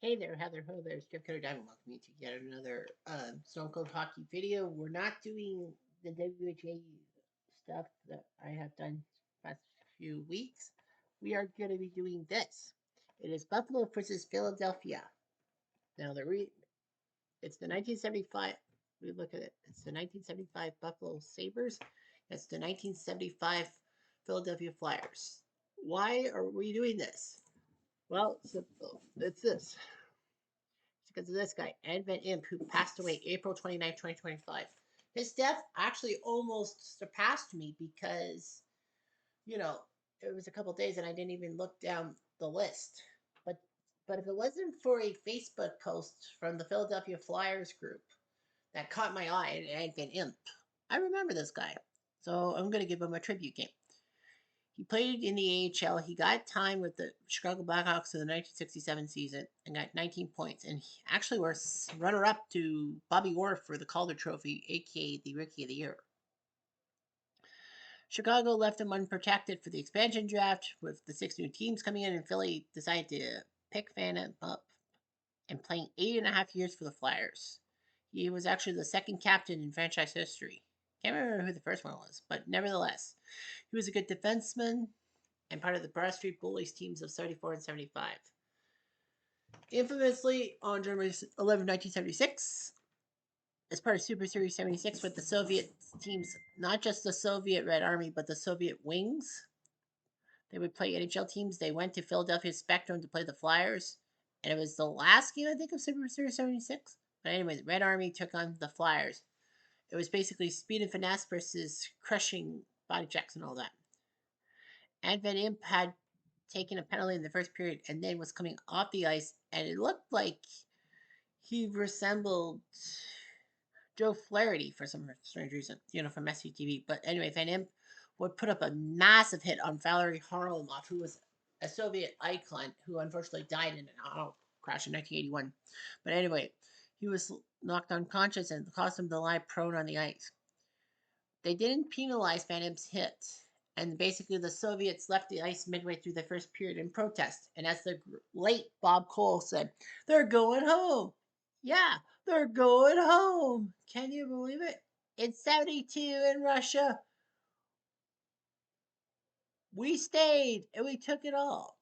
Hey there, Heather. Ho there. It's Jeff Cutter Diamond. Welcome you to yet another Stone Cold Hockey video. We're not doing the WHA stuff that I have done past few weeks. We are going to be doing this. It is Buffalo versus Philadelphia. Now it's the 1975. We look at it. It's the 1975 Buffalo Sabres. It's the 1975 Philadelphia Flyers. Why are we doing this? Well, simple. It's this. Because of this guy, Impe, who passed away April 29, 2025. His death actually almost surpassed me because, you know, it was a couple days and I didn't even look down the list. But but if it wasn't for a Facebook post from the Philadelphia Flyers group that caught my eye and Imp, I remember this guy. So I'm going to give him a tribute game. He played in the AHL. He got time with the Chicago Blackhawks in the 1967 season and got 19 points. And he actually was runner up to Bobby Orr for the Calder Trophy, aka the Rookie of the Year. Chicago left him unprotected for the expansion draft with the 6 new teams coming in, and Philly decided to pick Van up and playing 8.5 years for the Flyers. He was actually the second captain in franchise history. Can't remember who the first one was, but nevertheless, he was a good defenseman and part of the Broad Street Bullies teams of 74 and 75. Infamously, on January 11, 1976, as part of Super Series 76 with the Soviet teams, not just the Soviet Red Army, but the Soviet Wings, they would play NHL teams. They went to Philadelphia Spectrum to play the Flyers, and it was the last game, I think, of Super Series 76. But anyway, the Red Army took on the Flyers. It was basically speed and finesse versus crushing body checks and all that. And Van Imp had taken a penalty in the first period and then was coming off the ice, and it looked like he resembled Joe Flaherty for some strange reason, from SCTV. But anyway, Van Imp would put up a massive hit on Valery Harlamov, who was a Soviet icon who unfortunately died in an auto crash in 1981. But anyway, he was knocked unconscious and caused him to lie prone on the ice. They didn't penalize Van Imp's hit, and basically the Soviets left the ice midway through the first period in protest. And as the late Bob Cole said, they're going home. Yeah, they're going home. Can you believe it? It's 72 in Russia. We stayed and we took it all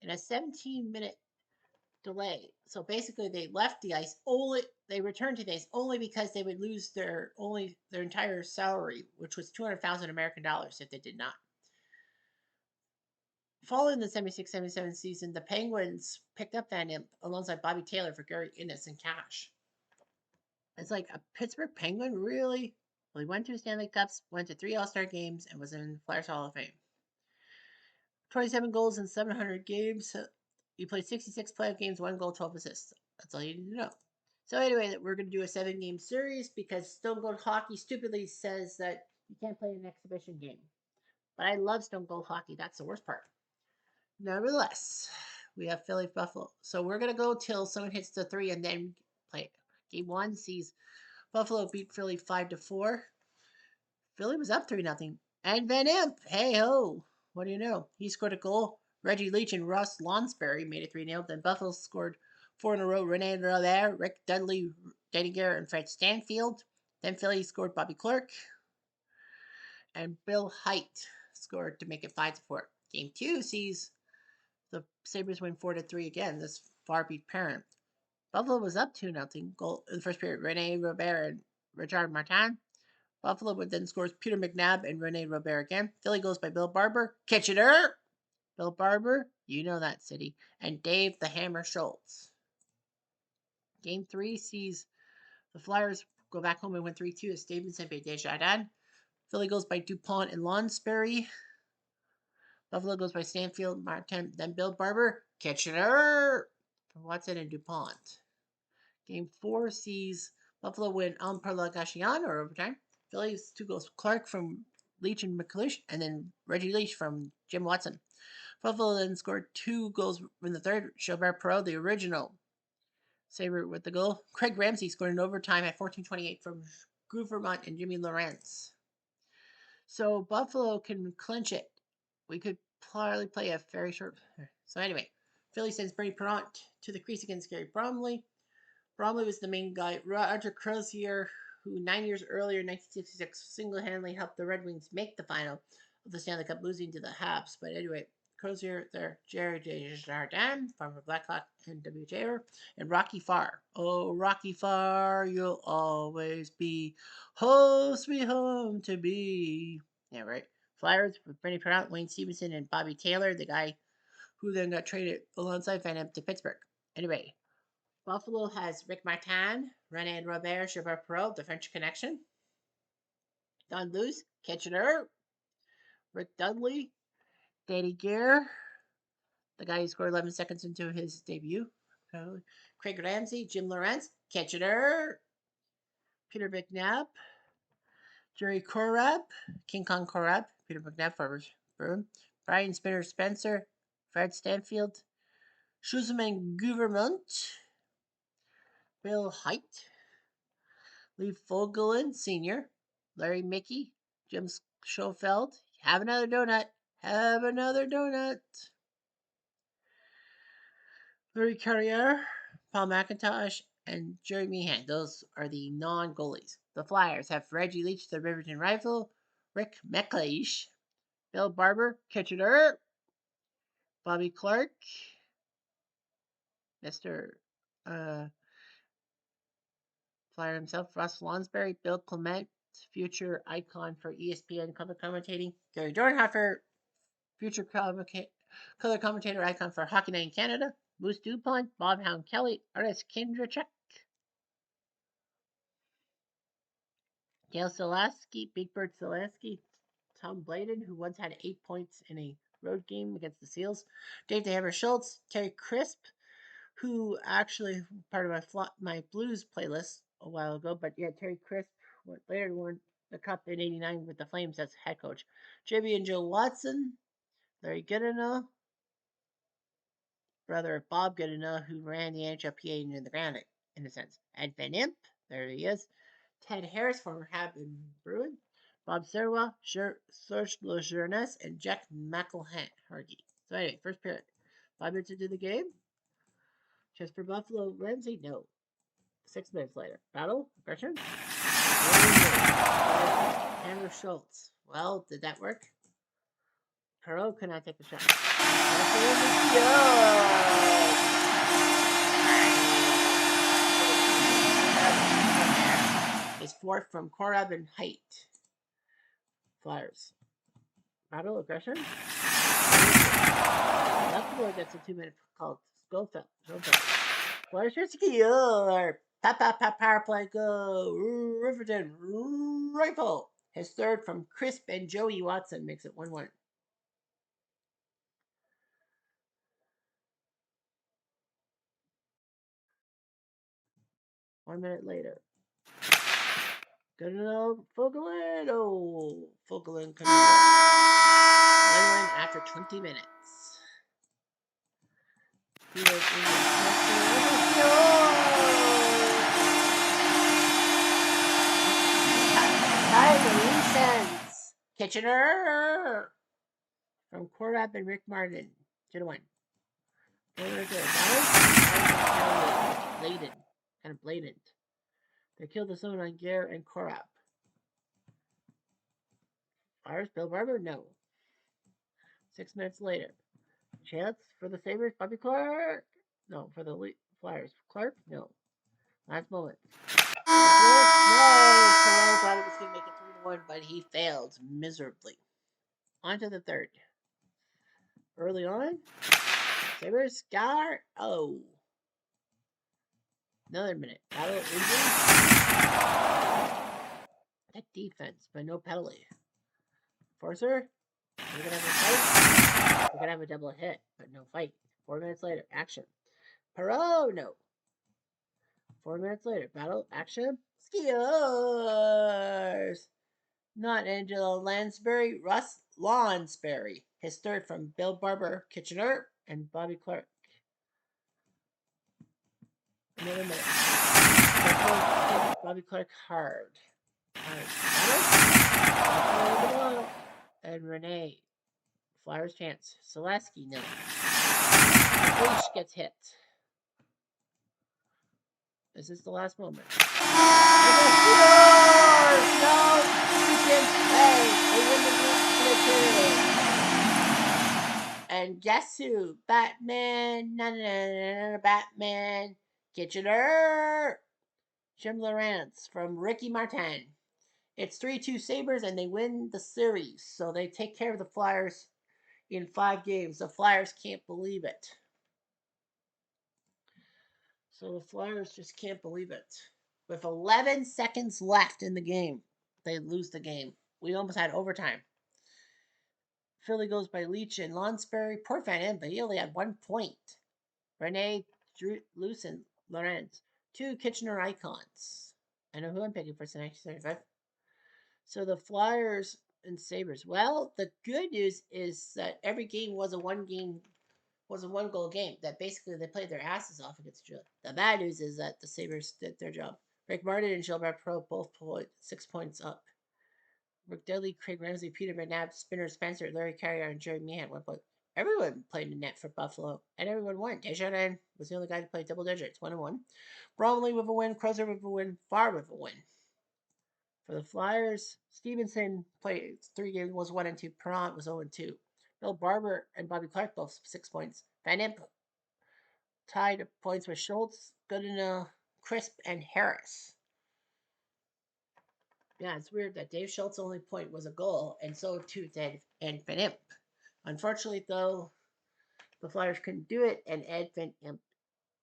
in a 17-minute delay. So basically, they left the ice only. They returned to the ice only because they would lose their entire salary, which was 200,000 American dollars if they did not. Following the 76-77 season, the Penguins picked up Van Imp alongside Bobby Taylor for Gary Innes and cash. It's like a Pittsburgh Penguin, really? Well, he went to Stanley Cups, went to 3 All-Star games, and was in Flyers Hall of Fame. 27 goals in 700 games. He played 66 playoff games, 1 goal, 12 assists. That's all you need to know. So anyway, we're going to do a 7-game series because Stone Cold Hockey stupidly says that you can't play an exhibition game. But I love Stone Cold Hockey. That's the worst part. Nevertheless, we have Philly Buffalo. So we're going to go till someone hits the 3 and then play. Game 1 sees Buffalo beat Philly 5-4. Philly was up 3-0. And Van Imp, hey ho, what do you know? He scored a goal. Reggie Leach and Ross Lonsberry made it 3-0. Then Buffalo scored 4 in a row. Rene Robert, Rick Dudley, Danny Garrett, and Fred Stanfield. Then Philly scored Bobby Clark. And Bill Height scored to make it 5-4. Game 2 sees the Sabres win 4-3 again. This far beat parent. Buffalo was up 2-0. Goal in the first period. Rene Robert and Richard Martin. Buffalo would then scores Peter McNabb and Rene Robert again. Philly goes by Bill Barber. Kitchener! Bill Barber, you know that city. And Dave the Hammer Schultz. Game 3 sees the Flyers go back home and win 3-2 as Stevenson by Desjardins. Philly goes by DuPont and Lonsberry. Buffalo goes by Stanfield, Martin, then Bill Barber. Kitchener! From Watson and DuPont. Game 4 sees Buffalo win en prolongation or overtime. Phillies 2 goals. Clark from Leach and McLeish, and then Reggie Leach from Jim Watson. Buffalo then scored 2 goals in the third. Gilbert Perreault, the original Sabre, with the goal. Craig Ramsey scored in overtime at 14:28 from Groove Vermont and Jimmy Lawrence. So Buffalo can clinch it. We could probably play a very short. So anyway, Philly sends Bernie Perrant to the crease against Gary Bromley. Bromley was the main guy. Roger Crozier, who 9 years earlier, in 1966, single-handedly helped the Red Wings make the final of the Stanley Cup, losing to the Habs. But anyway, Crozier there, Jerry Desjardins, former Blackhawk and WJR, and Rocky Farr. Oh, Rocky Farr, you'll always be home, sweet home to be. Yeah, right. Flyers with Bernie Perrant, Wayne Stevenson, and Bobby Taylor, the guy who then got traded alongside Van Impe to Pittsburgh. Anyway, Buffalo has Rick Martin, René Robert, Gilbert Perreault, the French Connection, Don Luce, Kitchener, Rick Dudley, Danny Gere, the guy who scored 11 seconds into his debut, Craig Ramsey, Jim Lawrence, Kitchener, Peter McNabb, Jerry Korab, King Kong Korab, Peter McNabb, former Bruin, Brian Spinner Spencer, Fred Stanfield, Schuseman Gouvernement, Bill Height, Lee Fogelin Sr., Larry Mickey, Jim Schofeld. Have another donut. Have another donut. Larry Carrier, Paul McIntosh, and Jerry Meehan. Those are the non-goalies. The Flyers have Reggie Leach, the Riverton Rifle, Rick McLeish, Bill Barber, Kitchener, Bobby Clark, Mr. Flyer himself, Russ Lonsberry, Bill Clement, future icon for ESPN color commentating, Gary Dornhofer, future color commentator icon for Hockey Night in Canada, Moose DuPont, Bob Hound Kelly, artist Kindrachek, Gail Selasky, Big Bird Selasky, Tom Bladen, who once had 8 points in a road game against the Seals, Dave the Hammer Schultz, Terry Crisp, who actually part of my blues playlist a while ago, but yeah, Terry Crisp later won the Cup in '89 with the Flames as head coach. JB and Joe Watson, Larry Goodenough, brother of Bob Goodenough, who ran the NHLPA in the ground, in a sense. Ed Van Imp, there he is. Ted Harris, former Hab and Bruin. Bob Serwa, Serge Lejeunesse, and Jack McElhargy. So anyway, first period. 5 minutes into the game. Just for Buffalo, Ramsey, no. 6 minutes later. Battle, aggression. Hammer Schultz. Well, did that work? Perreault could not take the shot. His fourth from Korab and Height. Flyers. Battle, aggression. Buffalo gets a 2-minute call. Schofield. Flyers for skier. Power play go. Riverton Rifle. His third from Crisp and Joey Watson makes it 1-1. One minute later. Good enough. Fogelin. Oh, Fogelin coming in. 1-1 after 20 minutes. He was in the Kitchener from Korab and Rick Martin. 2-1. Blatant. Kind of blatant. They killed the zone on Gare and Korab. Fires, Bill Barber? No. 6 minutes later. Chance for the Sabres, Bobby Clark? No, for the Flyers. Clark? No. Last moment. No, Perreault thought it was going to make it 3-1, but he failed miserably. On to the third. Early on, Sabres, Scar. Oh. Another minute. Battle injury. That defense, but no penalty. Forcer. We're going to have a fight. We're going to have a double hit, but no fight. 4 minutes later, action. Perreault, no. 4 minutes later, battle, action. Skiers. Not Angela Lansbury, Russ Lonsberry. His third from Bill Barber, Kitchener, and Bobby Clark. Another minute. Bobby Clark hard. And Renee. Flyers chance. Selesky, no. Leach gets hit. Is this the last moment? And the Steelers! No! You can play! They win the game for the and guess who? Batman, Batman, Kitchener, Jim Lawrence from Ricky Martin. It's 3-2 Sabres, and they win the series. So they take care of the Flyers in 5 games. The Flyers can't believe it. So the Flyers just can't believe it. With 11 seconds left in the game, they lose the game. We almost had overtime. Philly goes by Leach and Lonsbury. Poor Van Impe, he only had 1 point. Rene, Lucen, Lorenz. 2 Kitchener icons. I know who I'm picking for 1975. So the Flyers and Sabres. Well, the good news is that every game was a one goal game. That basically they played their asses off against each other. The bad news is that the Sabres did their job. Rick Martin and Gilbert Pro both 6 points up. Rick Dudley, Craig Ramsey, Peter McNabb, Spinner Spencer, Larry Carrier, and Jerry Meehan 1 point. Everyone played in net for Buffalo, and everyone won. Desjardins was the only guy to play double digits, 1-1. Bromley with a win, Crozer with a win, Farr with a win. For the Flyers, Stevenson played 3 games, was 1-2. Perrant was 0-2. Bill Barber and Bobby Clark both 6 points. Van Impe tied points with Schultz, Goodenough, Crisp, and Harris. Yeah, it's weird that Dave Schultz's only point was a goal, and so too did Van Impe. Unfortunately, though, the Flyers couldn't do it, and Ed Van Impe,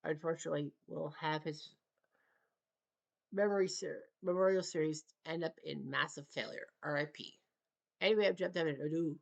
unfortunately, will have his memorial series end up in massive failure. R.I.P. Anyway, I've jumped out of it.